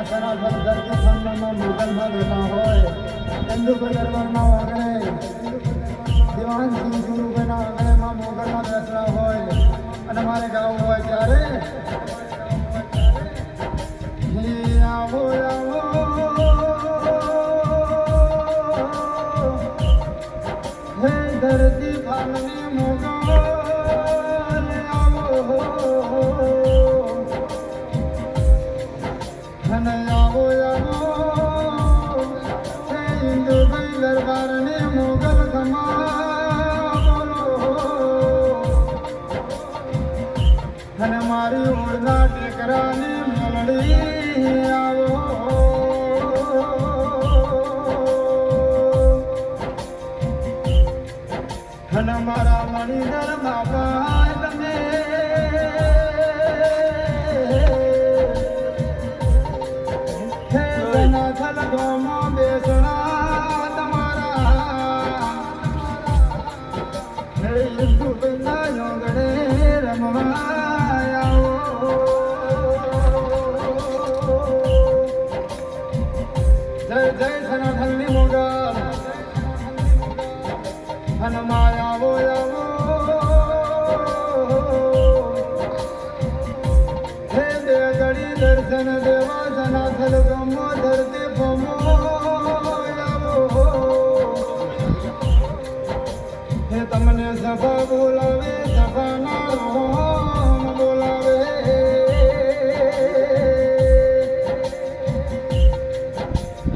સનાતન ધરતી ખંડમાં મોગલમાં બેઠા હોય ચંદુભાઈ દરબારના આંગણે દિવાનસિંહ ગુરુભાઈના આંગણેમાં મોગલમાં બેસણા હોય અને મારે ગાવું હોય ત્યારે આવો આવો હે ધરતી ફાલની મોગલ આવો અને આવો આવો હે ઇન્દુભાઈ દરબારની મોગલ ખમા અને મારી ઓળના ટેકરાની મેલડી આવો અને મારા મણિધર બાપા તમે હે સનાથલ ગોમાં બેસણા તમારા હે ઇન્દુભાઈના યોગડે રમવા જય જય સનાથલની મોગલ હનુમાન આવો આવો હે બે ઘડી દર્શન દેવા સનાથલ ગમો ધરતી ભમો આવો હે તમને સભા બોલાવે સભાના રોમ બોલાવે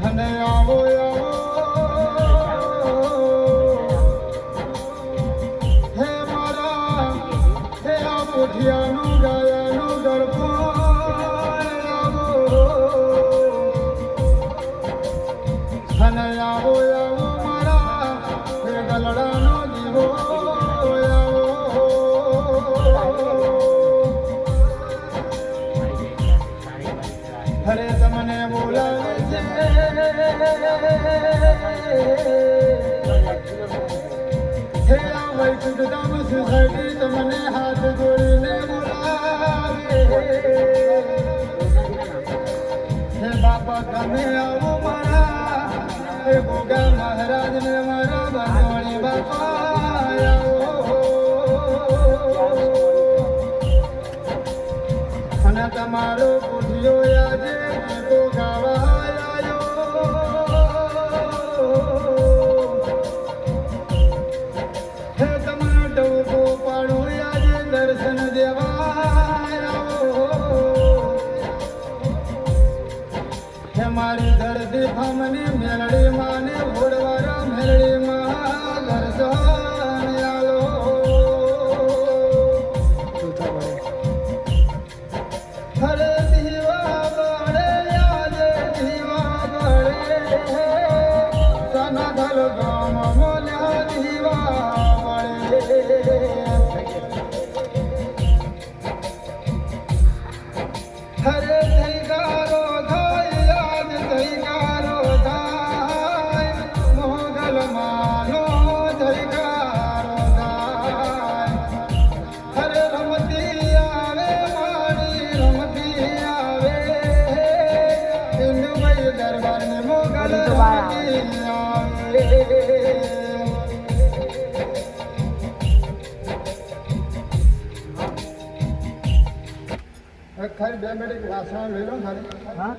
અને આવો હે મારા હે આ પોઠિયાનું ગાયાનું ગળપો આવો અને આવો આવો મારા હે ગલડાનો દીવો હરે તમને બોલાવે છે હે આ વૈકુંઠ ધામ સોસાયટી તમને હાથ જોડીને બોલાવે હે બાપા તમે આવો મારા હે ગોગા મહારાજ ને મારા બાંધવાણી બાપા આવો અને તમારો પૂછ્યો આજે ગીતો ગાવા આવ્યો હે તમને ટોકો પાડો આજે દર્શન દેવા આવ્યો હે મારી ધરતી ફામની મેલડી માને ઘોડવારા મેલડી માં દર્શન આલો હરે દીવા બળે આજે દીવા બળે સનાથલ ગામ મોલ્યા દીવા બળે હરે જયકારો થાય આજ જયકારો થાય મોગલ માનો જયકારો થાય હરે રમતી આવે મારી રમતી આવે ઇન્દુભાઈ દરબારની મોગલ રમતી આવે ખરી 2 મિનિટ વાસણ લઈ લો ખાલી હા